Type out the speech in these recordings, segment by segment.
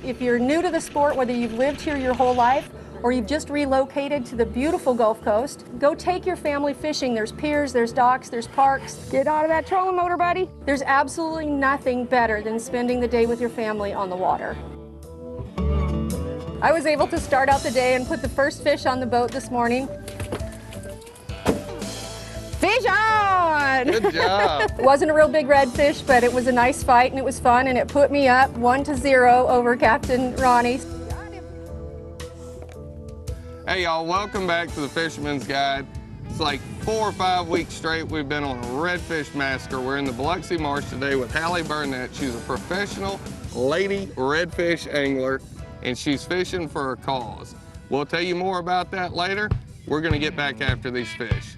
If you're new to the sport, whether you've lived here your whole life or you've just relocated to the beautiful Gulf Coast, go take your family fishing. There's piers, there's docks, there's parks. Get out of that trolling motor, buddy. There's absolutely nothing better than spending the day with your family on the water. I was able to start out the day and put the first fish on the boat this morning. Fish on! Good job. It wasn't a real big redfish, but it was a nice fight and it was fun, and it put me up 1-0 over Captain Ronnie. Hey y'all, welcome back to the Fisherman's Guide. It's like 4 or 5 weeks straight we've been on a redfish massacre. We're in the Biloxi Marsh today with Hallie Burnett. She's a professional lady redfish angler, and she's fishing for a cause. We'll tell you more about that later. We're gonna get back after these fish.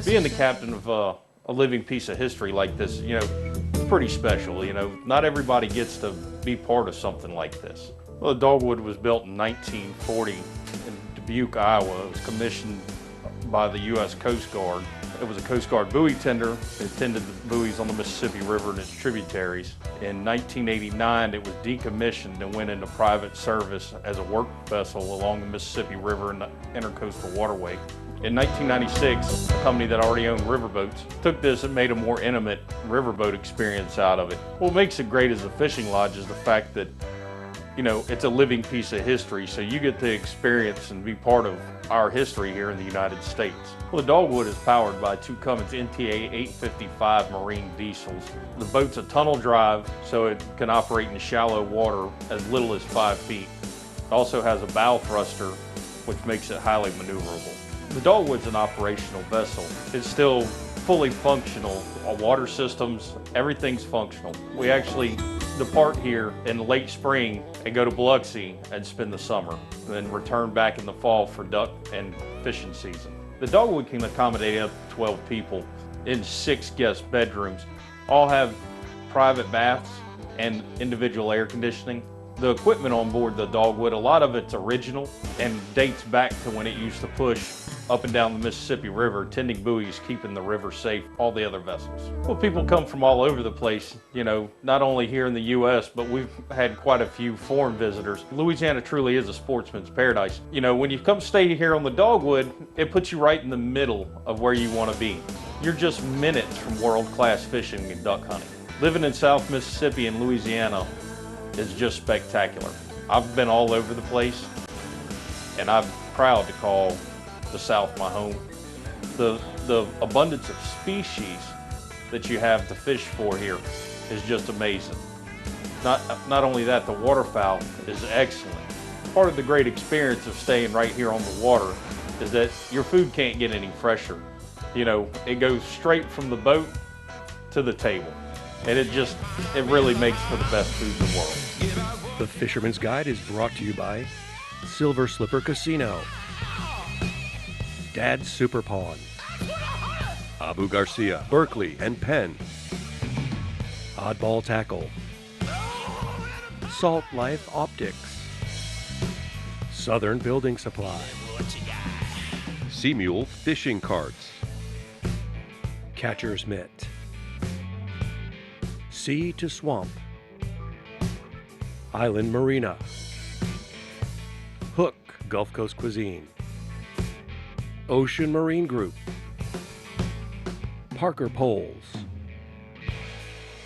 Being the captain of a living piece of history like this, you know, it's pretty special. You know, not everybody gets to be part of something like this. Well, the Dogwood was built in 1940 in Dubuque, Iowa. It was commissioned by the U.S. Coast Guard. It was a Coast Guard buoy tender. It tended the buoys on the Mississippi River and its tributaries. In 1989, it was decommissioned and went into private service as a work vessel along the Mississippi River and the Intercoastal Waterway. In 1996, a company that already owned riverboats took this and made a more intimate riverboat experience out of it. What makes it great as a fishing lodge is the fact that, you know, it's a living piece of history, so you get to experience and be part of our history here in the United States. Well, the Dogwood is powered by 2 Cummins NTA 855 marine diesels. The boat's a tunnel drive, so it can operate in shallow water as little as 5 feet. It also has a bow thruster, which makes it highly maneuverable. The Dogwood's an operational vessel. It's still fully functional. Our water systems, everything's functional. We actually depart here in the late spring and go to Biloxi and spend the summer, and then return back in the fall for duck and fishing season. The Dogwood can accommodate up to 12 people in 6 guest bedrooms. All have private baths and individual air conditioning. The equipment on board the Dogwood, a lot of it's original and dates back to when it used to push up and down the Mississippi River, tending buoys, keeping the river safe, all the other vessels. Well, people come from all over the place, you know, not only here in the U.S., but we've had quite a few foreign visitors. Louisiana truly is a sportsman's paradise. You know, when you come stay here on the Dogwood, it puts you right in the middle of where you want to be. You're just minutes from world-class fishing and duck hunting. Living in South Mississippi and Louisiana is just spectacular. I've been all over the place, and I'm proud to call the South my home. The abundance of species that you have to fish for here is just amazing. Not only that, the waterfowl is excellent. Part of the great experience of staying right here on the water is that your food can't get any fresher. You know, it goes straight from the boat to the table. And it really makes for the best food in the world. The Fisherman's Guide is brought to you by Silver Slipper Casino, Dad's Super Pawn, Abu Garcia, Berkeley and Penn, Oddball Tackle, Salt Life Optics, Southern Building Supply, Sea Mule Fishing Carts, Catcher's Mitt, Sea to Swamp, Island Marina, Hook Gulf Coast Cuisine, Ocean Marine Group, Parker Poles,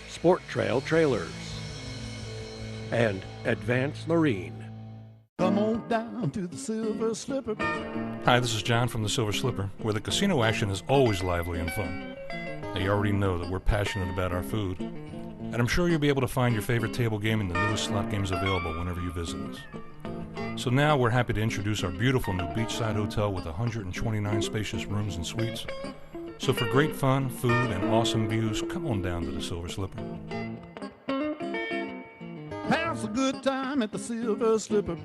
Sport Trail Trailers, and Advanced Marine. Come on down to the Silver Slipper. Hi, this is John from the Silver Slipper, where the casino action is always lively and fun. Now, you already know that we're passionate about our food, and I'm sure you'll be able to find your favorite table game in the newest slot games available whenever you visit us. So now we're happy to introduce our beautiful new beachside hotel with 129 spacious rooms and suites. So for great fun, food, and awesome views, come on down to the Silver Slipper. Pass a good time at the Silver Slipper.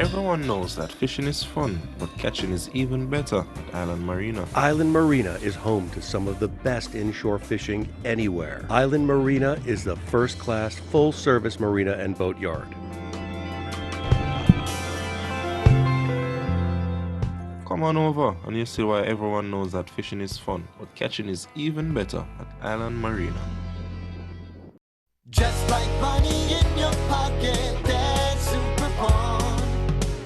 Everyone knows that fishing is fun, but catching is even better at Island Marina. Island Marina is home to some of the best inshore fishing anywhere. Island Marina is the first-class, full-service marina and boat yard. Come on over and you see why everyone knows that fishing is fun, but catching is even better at Island Marina. Just like money in your pocket, that's Super Pawn.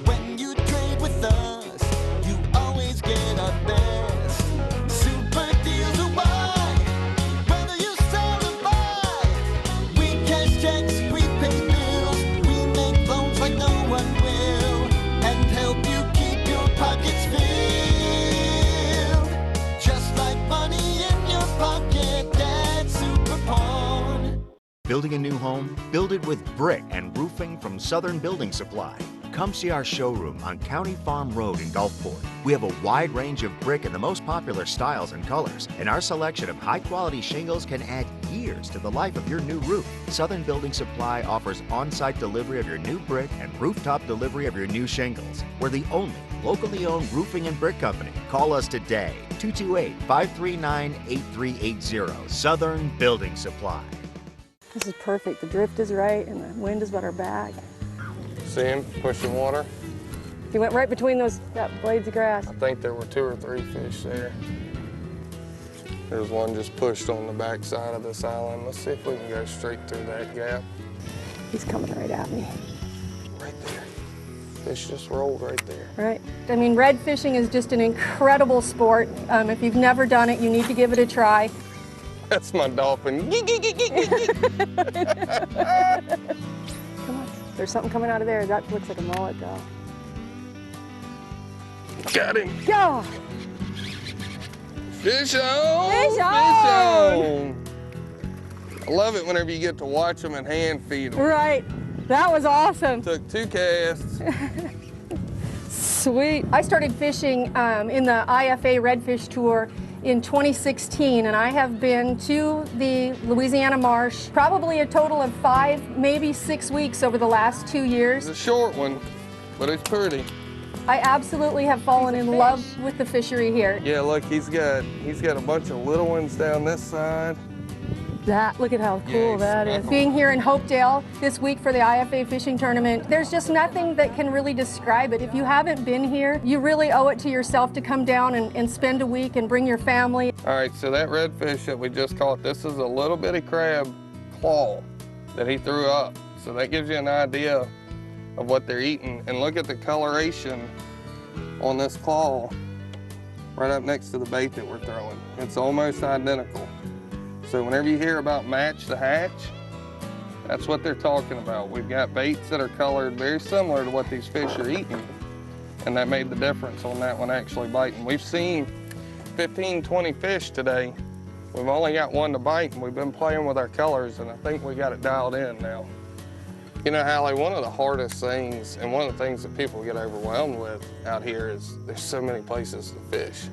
When you trade with us, you always get our best. Super deals are why, whether you sell or buy. We cash checks, we pay bills, we make loans like no one will, and help you keep your pockets filled. Just like money in your pocket, that's Super Pawn. Building a new home? Build it with brick and roofing from Southern Building Supply. Come see our showroom on County Farm Road in Gulfport. We have a wide range of brick in the most popular styles and colors, and our selection of high-quality shingles can add years to the life of your new roof. Southern Building Supply offers on-site delivery of your new brick and rooftop delivery of your new shingles. We're the only locally owned roofing and brick company. Call us today, 228-539-8380. Southern Building Supply. This is perfect. The drift is right and the wind is about our back. See him pushing water? He went right between those blades of grass. I think there were 2 or 3 fish there. There's one just pushed on the back side of this island. Let's see if we can go straight through that gap. He's coming right at me. Right there. Fish just rolled right there. Right. I mean, red fishing is just an incredible sport. If you've never done it, you need to give it a try. That's my dolphin. Come on. There's something coming out of there. That looks like a mullet, though. Got him. Go! Fish on! Fish on! Fish on! I love it whenever you get to watch them and hand feed them. Right. That was awesome. Took 2 casts. Sweet. I started fishing in the IFA Redfish Tour in 2016, and I have been to the Louisiana Marsh probably a total of 5, maybe 6 weeks over the last 2 years. It's a short one, but it's pretty. I absolutely have fallen in love with the fishery here. Yeah, look, he's got a bunch of little ones down this side. Look at how cool that is. Being here in Hopedale this week for the IFA fishing tournament, there's just nothing that can really describe it. If you haven't been here, you really owe it to yourself to come down and spend a week and bring your family. All right, so that redfish that we just caught, this is a little bitty crab claw that he threw up. So that gives you an idea of what they're eating. And look at the coloration on this claw right up next to the bait that we're throwing. It's almost identical. So whenever you hear about match the hatch, that's what they're talking about. We've got baits that are colored very similar to what these fish are eating, and that made the difference on that one actually biting. We've seen 15, 20 fish today. We've only got one to bite, and we've been playing with our colors, and I think we got it dialed in now. You know, Hallie, one of the hardest things, and one of the things that people get overwhelmed with out here is there's so many places to fish.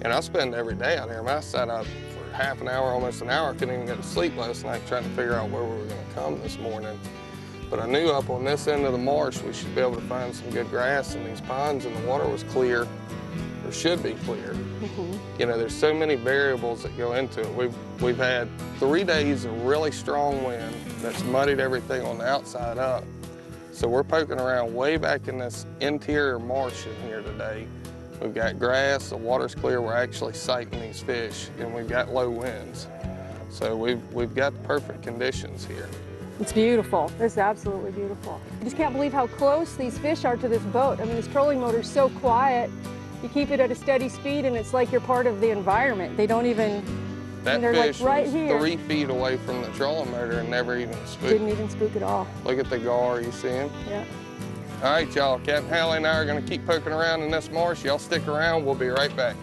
And I spend every day out here. I sat out for half an hour, almost an hour. I couldn't even get to sleep last night trying to figure out where we were going to come this morning. But I knew up on this end of the marsh we should be able to find some good grass in these ponds, and the water was clear, or should be clear. You know, there's so many variables that go into it. We've had 3 days of really strong wind that's muddied everything on the outside up. So we're poking around way back in this interior marsh in here today. We've got grass, the water's clear, we're actually sighting these fish, and we've got low winds. So we've got the perfect conditions here. It's beautiful. It's absolutely beautiful. I just can't believe how close these fish are to this boat. I mean, this trolling motor's so quiet. You keep it at a steady speed, and it's like you're part of the environment. They don't even, that they're fish like right was here. 3 feet away from the trolling motor and never even spooked. Didn't even spook at all. Look at the gar, you see him? Yeah. All right, y'all, Captain Hallie and I are gonna keep poking around in this marsh. Y'all stick around, we'll be right back.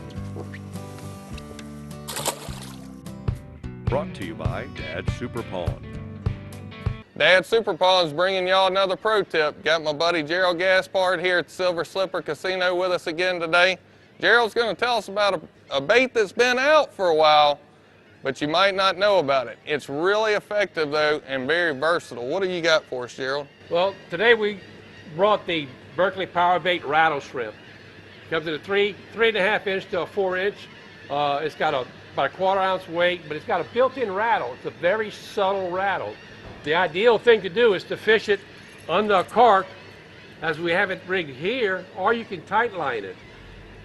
Brought to you by Dad's Super Pond. Dad's Super Pond's bringing y'all another pro tip. Got my buddy Gerald Gaspard here at Silver Slipper Casino with us again today. Gerald's gonna tell us about a bait that's been out for a while, but you might not know about it. It's really effective though and very versatile. What do you got for us, Gerald? Well, today we brought the Berkeley power bait rattle shrimp. Comes in a 3.5 inch to a 4 inch. It's got about a 1/4 ounce weight, but it's got a built-in rattle. It's a very subtle rattle. The ideal thing to do is to fish it on the cork as we have it rigged here, or you can tight line it.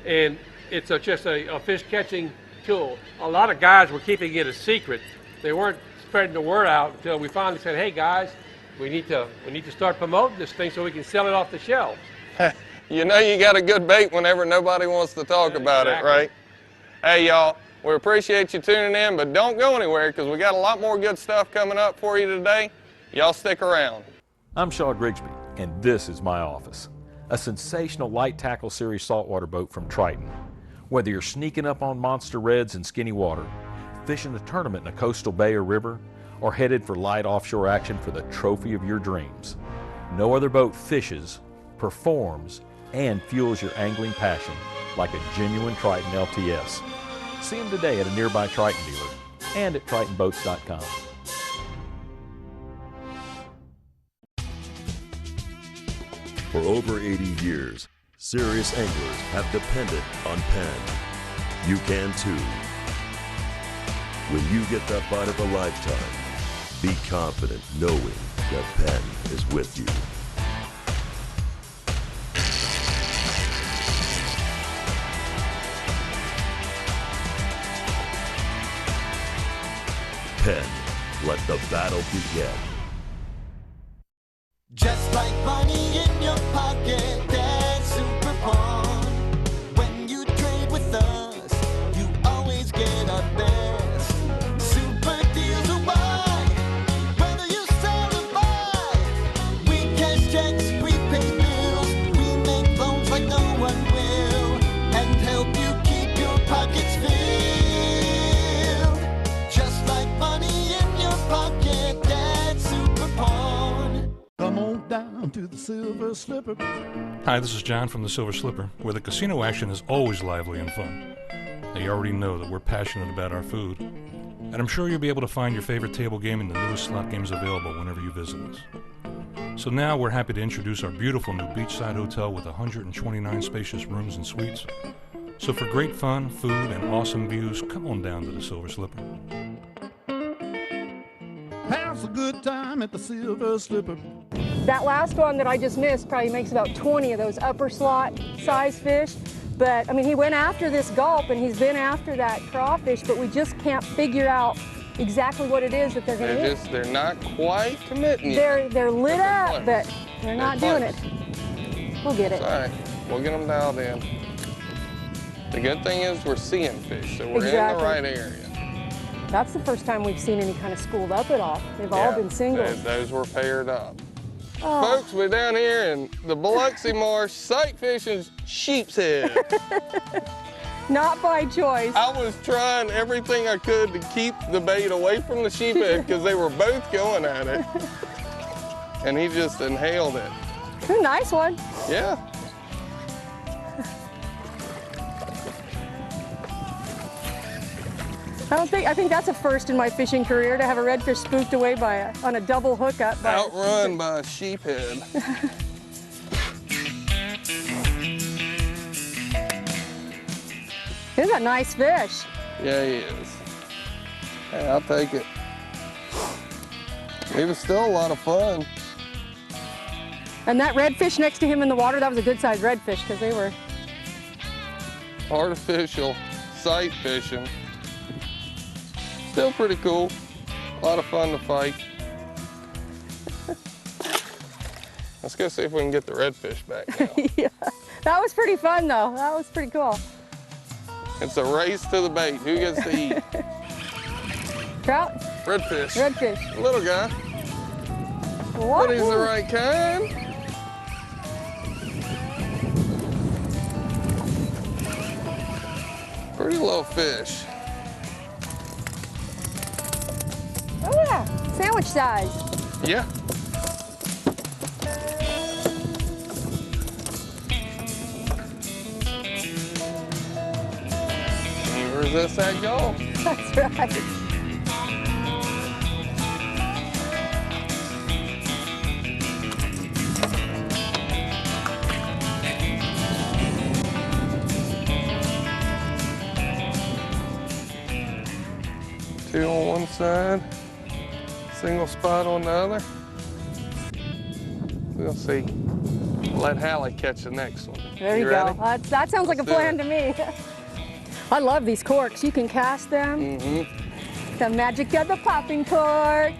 And it's just a fish catching tool. A lot of guys were keeping it a secret. They weren't spreading the word out until we finally said, hey guys, we need to start promoting this thing so we can sell it off the shelf. You know you got a good bait whenever nobody wants to talk about it, right? Hey y'all, we appreciate you tuning in, but don't go anywhere because we got a lot more good stuff coming up for you today. Y'all stick around. I'm Shaw Grigsby, and this is my office. A sensational light tackle series saltwater boat from Triton. Whether you're sneaking up on monster reds in skinny water, fishing a tournament in a coastal bay or river, or headed for light offshore action for the trophy of your dreams, no other boat fishes, performs, and fuels your angling passion like a genuine Triton LTS. See them today at a nearby Triton dealer and at tritonboats.com. For over 80 years, serious anglers have depended on Penn. You can too. When you get that bite of a lifetime, be confident knowing that Penn is with you. Penn, let the battle begin. Just like money in your pocket, that's Super Pawn. When you trade with us, you always get our best. Super deals are why, whether you sell or buy. We cash checks, we pay bills, we make loans like no one will, and help you keep your pockets filled. Just like money in your pocket, that's Super Pawn. Come on down to the Silver Slipper. Hi, this is John from the Silver Slipper, where the casino action is always lively and fun. Now, you already know that we're passionate about our food, and I'm sure you'll be able to find your favorite table game in the newest slot games available whenever you visit us. So now we're happy to introduce our beautiful new beachside hotel with 129 spacious rooms and suites. So for great fun, food, and awesome views, come on down to the Silver Slipper. Have a good time at the Silver Slipper. That last one that I just missed probably makes about 20 of those upper slot size fish. But I mean, he went after this gulp and he's been after that crawfish, but we just can't figure out exactly what it is that they're going to hit. They're not quite committing yet. They're lit up, but they're not doing it. We'll get it. All right, we'll get them dialed in. The good thing is we're seeing fish, so we're in the right area. That's the first time we've seen any kind of schooled up at all. They've all been singles. Those were paired up. Oh. Folks, we're down here in the Biloxi Marsh sight fishing sheep's head. Not by choice. I was trying everything I could to keep the bait away from the sheephead because they were both going at it. And he just inhaled it. Ooh, nice one. Yeah. I think that's a first in my fishing career, to have a redfish spooked away on a double hookup. Outrun by a sheephead. He's a nice fish. Yeah, he is. Hey, I'll take it. He was still a lot of fun. And that redfish next to him in the water, that was a good sized redfish because they were artificial sight fishing. Still pretty cool. A lot of fun to fight. Let's go see if we can get the redfish back now. Yeah, that was pretty fun though. That was pretty cool. It's a race to the bait. Who gets to eat? Trout? Redfish. Redfish. Little guy. What? But he's the right kind. Pretty little fish. Oh yeah, sandwich size. Yeah. You resist that goal. That's right. side, single spot on the other. We'll see. Let Hallie catch the next one. There you ready? go. That sounds like a plan to me. I love these corks. You can cast them. Mm-hmm. The magic of the popping cork.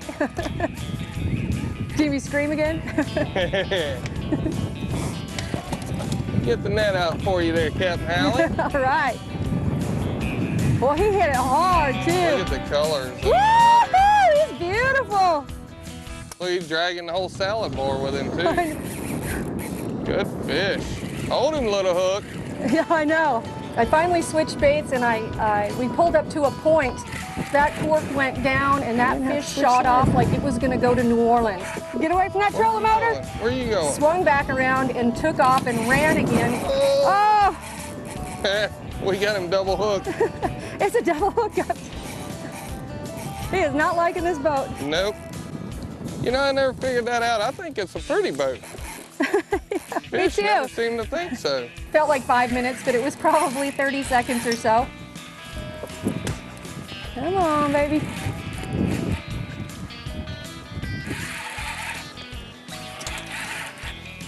Did we scream again? Get the net out for you there, Captain Hallie. All right. Well, he hit it hard, too. Look at the colors. Woo-hoo! He's beautiful. Look, he's dragging the whole salad bar with him, too. Good fish. Hold him, little hook. Yeah, I know. I finally switched baits, and we pulled up to a point. That cork went down, and that fish shot off like it was going to go to New Orleans. Get away from that trolling motor. Where are you going? Swung back around and took off and ran again. Oh! We got him double hooked. It's a double hook. He is not liking this boat. Nope. You know, I never figured that out. I think it's a pretty boat. Me Fish too. never seem to think so. Felt like 5 minutes, but it was probably 30 seconds or so. Come on, baby.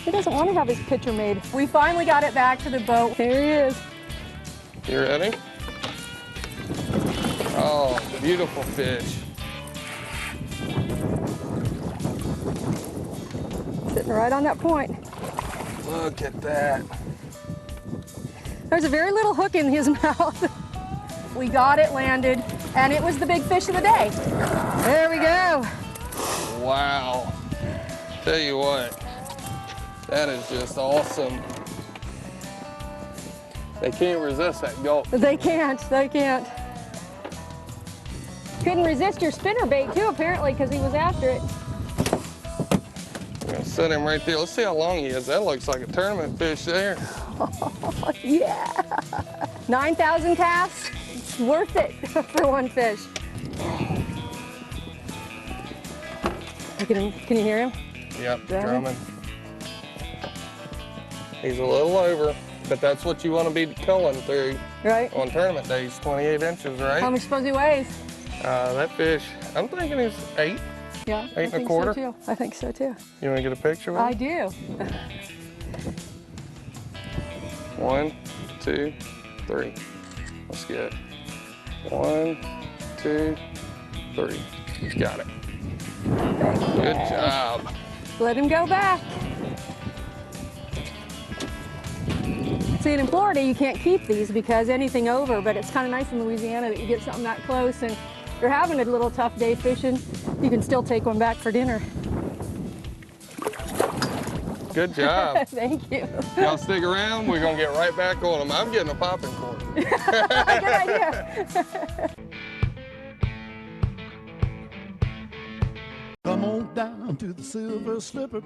He doesn't want to have his picture made. We finally got it back to the boat. There he is. You ready? Oh, beautiful fish. Sitting right on that point. Look at that. There's a very little hook in his mouth. We got it landed, and it was the big fish of the day. There we go. Wow. Tell you what, that is just awesome. They can't resist that gulp. They can't, they can't. Couldn't resist your spinner bait too, apparently, because he was after it. I'm gonna set him right there. Let's see how long he is. That looks like a tournament fish there. Yeah. 9,000 casts, it's worth it for one fish. Look at him, can you hear him? Yep, drumming. He's a little over, but that's what you want to be culling through. Right. On tournament days, 28 inches, right? How much suppose he weighs? That fish, I'm thinking he's 8. Yeah, 8 and a quarter. So too. I think so too. You want to get a picture with him? I do. 1, 2, 3. Let's get it. 1, 2, 3. He's got it. Good job. Let him go back. See, in Florida, you can't keep these because anything over, but it's kind of nice in Louisiana that you get something that close, and if you're having a little tough day fishing, you can still take one back for dinner. Good job. Thank you. Y'all stick around, we're gonna get right back on them. I'm getting a popping cork. Good idea. Come on down to the Silver Slipper.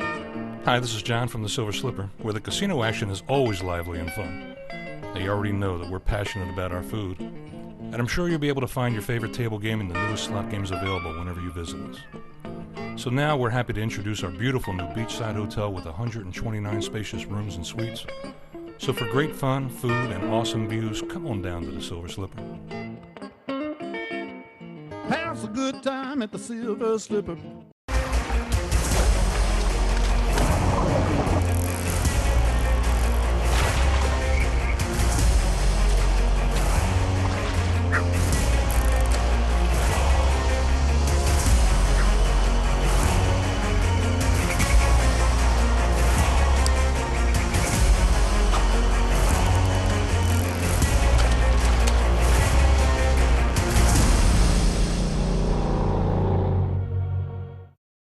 Hi, this is John from the Silver Slipper, where the casino action is always lively and fun. Now, you already know that we're passionate about our food, and I'm sure you'll be able to find your favorite table game in the newest slot games available whenever you visit us. So now we're happy to introduce our beautiful new beachside hotel with 129 spacious rooms and suites. So for great fun, food, and awesome views, come on down to the Silver Slipper. Have a good time at the Silver Slipper.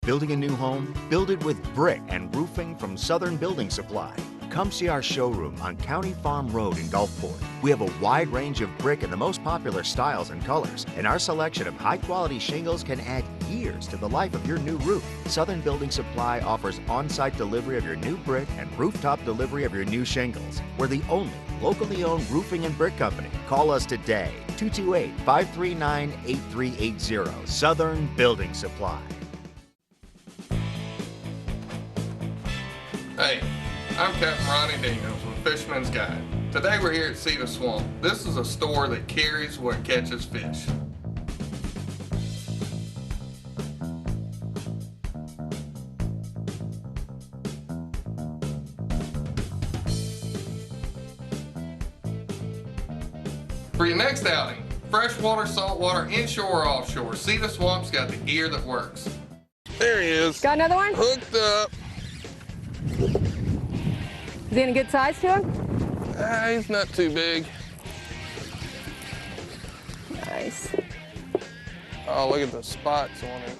Building a new home? Build it with brick and roofing from Southern Building Supply. Come see our showroom on County Farm Road in Gulfport. We have a wide range of brick in the most popular styles and colors, and our selection of high-quality shingles can add years to the life of your new roof. Southern Building Supply offers on-site delivery of your new brick and rooftop delivery of your new shingles. We're the only locally owned roofing and brick company. Call us today, 228-539-8380. Southern Building Supply. Hey, I'm Captain Ronnie Daniels with Fisherman's Guide. Today we're here at Cedar Swamp. This is a store that carries what catches fish. For your next outing, freshwater, saltwater, inshore, or offshore, Cedar Swamp's got the gear that works. There he is. Got another one? Hooked up. Is he in a good size to him? He's not too big. Nice. Oh, look at the spots on him.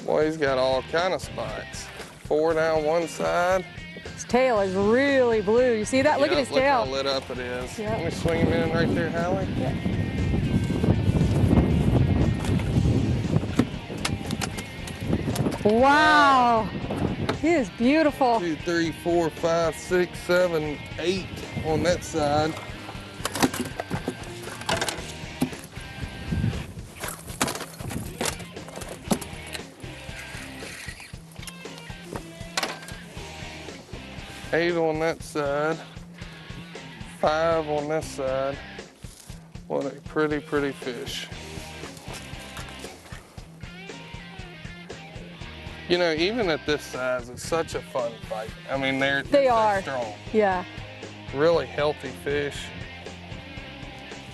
Boy, he's got all kind of spots. 4 down one side. His tail is really blue. You see that? Look at his tail. Look how lit up it is. Yep. Let me swing him in right there, Hallie. Yeah. Wow. He is beautiful. 2, 3, 4, 5, 6, 7, 8 on that side. Eight on that side, 5 on this side. What a pretty, pretty fish. You know, even at this size, it's such a fun fight. I mean, they are strong. Yeah. Really healthy fish.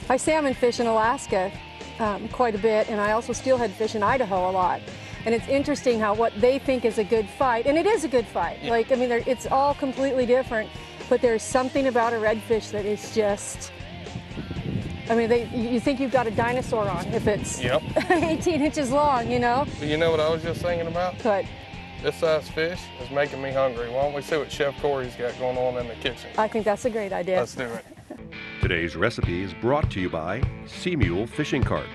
I salmon fish in Alaska quite a bit, and I also steelhead fish in Idaho a lot. And it's interesting how what they think is a good fight, and it is a good fight. Yeah. Like, I mean, it's all completely different, but there's something about a redfish that is just, I mean, you think you've got a dinosaur on if it's 18 inches long, you know? But you know what I was just thinking about? But this size fish is making me hungry. Why don't we see what Chef Corey's got going on in the kitchen? I think that's a great idea. Let's do it. Today's recipe is brought to you by Sea Mule Fishing Carts.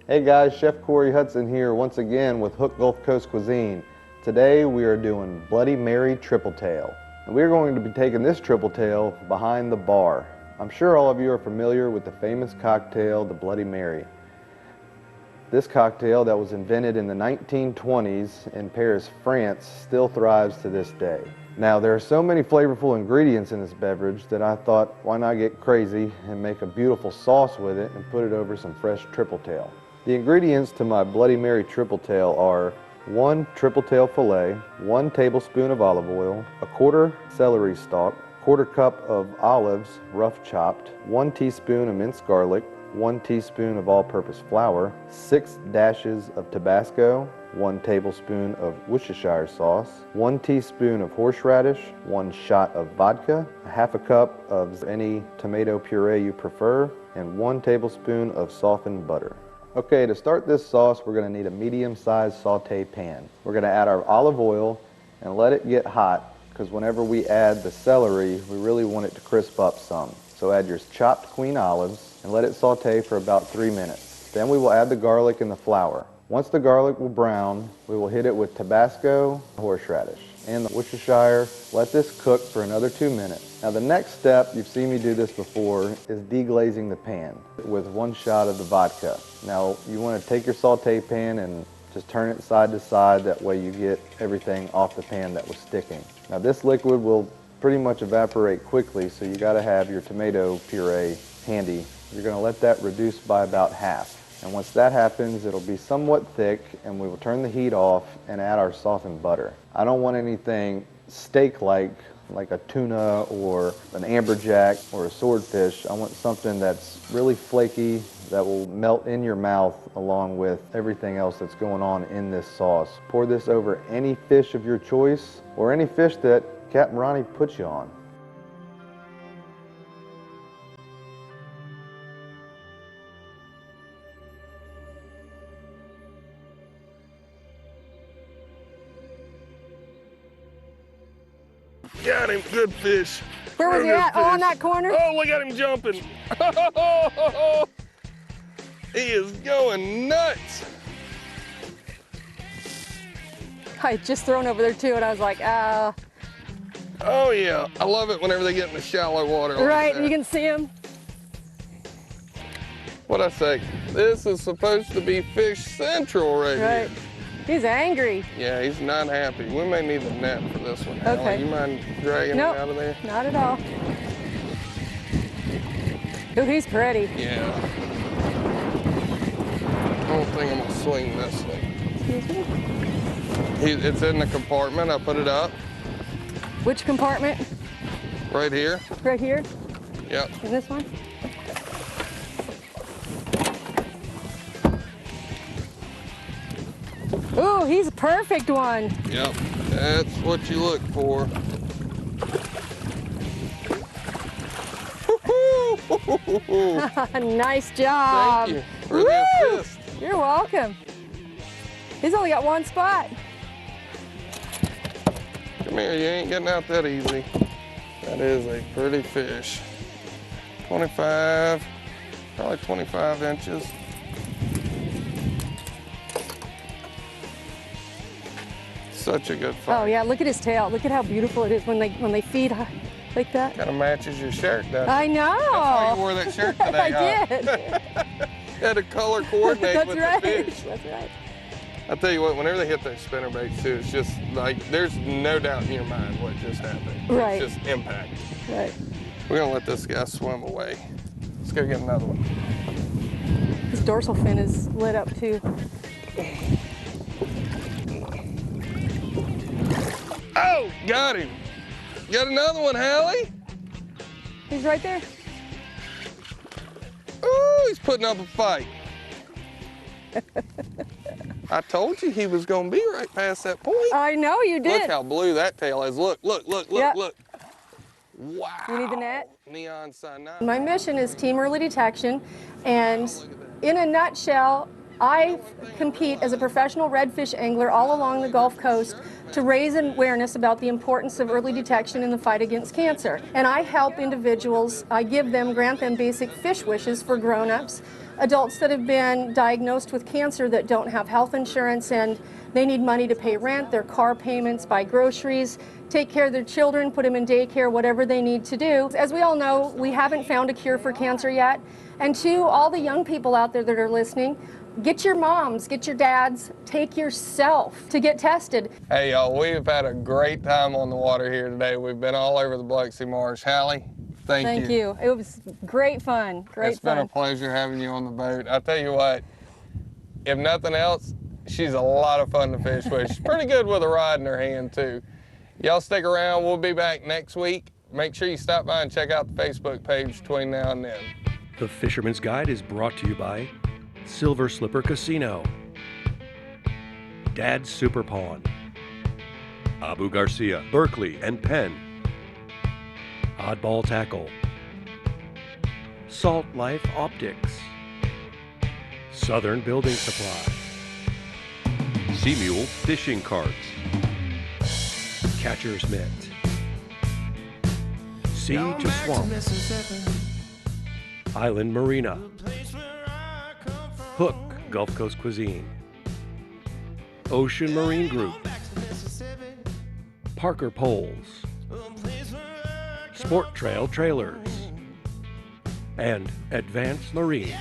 Hey guys, Chef Corey Hudson here once again with Hook Gulf Coast Cuisine. Today we are doing Bloody Mary Triple Tail. And we're going to be taking this triple tail behind the bar. I'm sure all of you are familiar with the famous cocktail, the Bloody Mary. This cocktail that was invented in the 1920s in Paris, France, still thrives to this day. Now there are so many flavorful ingredients in this beverage that I thought, why not get crazy and make a beautiful sauce with it and put it over some fresh triple tail. The ingredients to my Bloody Mary Triple Tail are 1 triple tail fillet, 1 tablespoon of olive oil, a 1/4 celery stalk, 1/4 cup of olives rough chopped, 1 teaspoon of minced garlic, 1 teaspoon of all-purpose flour, 6 dashes of Tabasco, 1 tablespoon of Worcestershire sauce, 1 teaspoon of horseradish, 1 shot of vodka, 1/2 cup of any tomato puree you prefer, and 1 tablespoon of softened butter. Okay, to start this sauce, we're going to need a medium-sized saute pan. We're going to add our olive oil and let it get hot, because whenever we add the celery, we really want it to crisp up some. So add your chopped queen olives and let it saute for about 3 minutes. Then we will add the garlic and the flour. Once the garlic will brown, we will hit it with Tabasco, horseradish, and the Worcestershire. Let this cook for another 2 minutes. Now the next step, you've seen me do this before, is deglazing the pan with 1 shot of the vodka. Now you want to take your saute pan and just turn it side to side, that way you get everything off the pan that was sticking. Now this liquid will pretty much evaporate quickly, so you got to have your tomato puree handy. You're going to let that reduce by about half. And once that happens, it'll be somewhat thick, and we will turn the heat off and add our softened butter. I don't want anything steak-like, like a tuna or an amberjack or a swordfish. I want something that's really flaky, that will melt in your mouth along with everything else that's going on in this sauce. Pour this over any fish of your choice or any fish that Captain Ronnie puts you on. Got him, good fish. Where was he Good at? Oh, on fish. that corner? Oh, look at him jumping. He is going nuts. I had just thrown over there too, and I was like, ah. Oh yeah, I love it whenever they get in the shallow water. Like Right, that. you can see him. What'd I say? This is supposed to be Fish Central right Right. here. He's angry. Yeah, he's not happy. We may need the net for this one. Okay. Hallie. You mind dragging Nope, it out of there? not at all. Oh, he's pretty. Yeah. I don't think I'm gonna swing this thing. Excuse me? It's in the compartment. I put it up. Which compartment? Right here. Right here? Yep. In this one? Ooh, he's a perfect one. Yep, that's what you look for. Nice job. Thank you for the assist. You're welcome. He's only got one spot. Come here, you ain't getting out that easy. That is a pretty fish. 25, probably 25 inches. Such a good fight. Oh yeah, look at his tail. Look at how beautiful it is when they feed like that. Kind of matches your shirt, doesn't it? I know. That's why you wore that shirt today. I did. Had to color coordinate That's with right. the fish. That's right. I tell you what, whenever they hit those spinner baits too, it's just like there's no doubt in your mind what just happened. Right. It's just impact. Right. We're gonna let this guy swim away. Let's go get another one. His dorsal fin is lit up too. Oh, got him. Got another one, Hallie. He's right there. Oh, he's putting up a fight. I told you he was gonna be right past that point. I know you did. Look how blue that tail is. Look, look, look, look, Yep. look. Wow. You need the net? Neon sign 9. My mission is team early detection, and in a nutshell, I compete as a professional redfish angler all along the Gulf Coast to raise awareness about the importance of early detection in the fight against cancer. And I help individuals, grant them basic fish wishes for grown-ups, adults that have been diagnosed with cancer that don't have health insurance and they need money to pay rent, their car payments, buy groceries, take care of their children, put them in daycare, whatever they need to do. As we all know, we haven't found a cure for cancer yet. And to all the young people out there that are listening, get your moms, get your dads, take yourself to get tested. Hey y'all, we've had a great time on the water here today. We've been all over the Biloxi Marsh. Hallie, thank you. It was great fun, It's been a pleasure having you on the boat. I tell you what, if nothing else, she's a lot of fun to fish with. She's pretty good with a rod in her hand too. Y'all stick around, we'll be back next week. Make sure you stop by and check out the Facebook page between now and then. The Fisherman's Guide is brought to you by Silver Slipper Casino, Dad's Super Pawn, Abu Garcia, Berkeley and Penn, Oddball Tackle, Salt Life Optics, Southern Building Supply, Sea Mule Fishing Carts, Catcher's Mitt, Sea to Swamp, Island Marina, Hook Gulf Coast Cuisine, Ocean Marine Group, Parker Poles, Sport Trail Trailers, and Advanced Marine.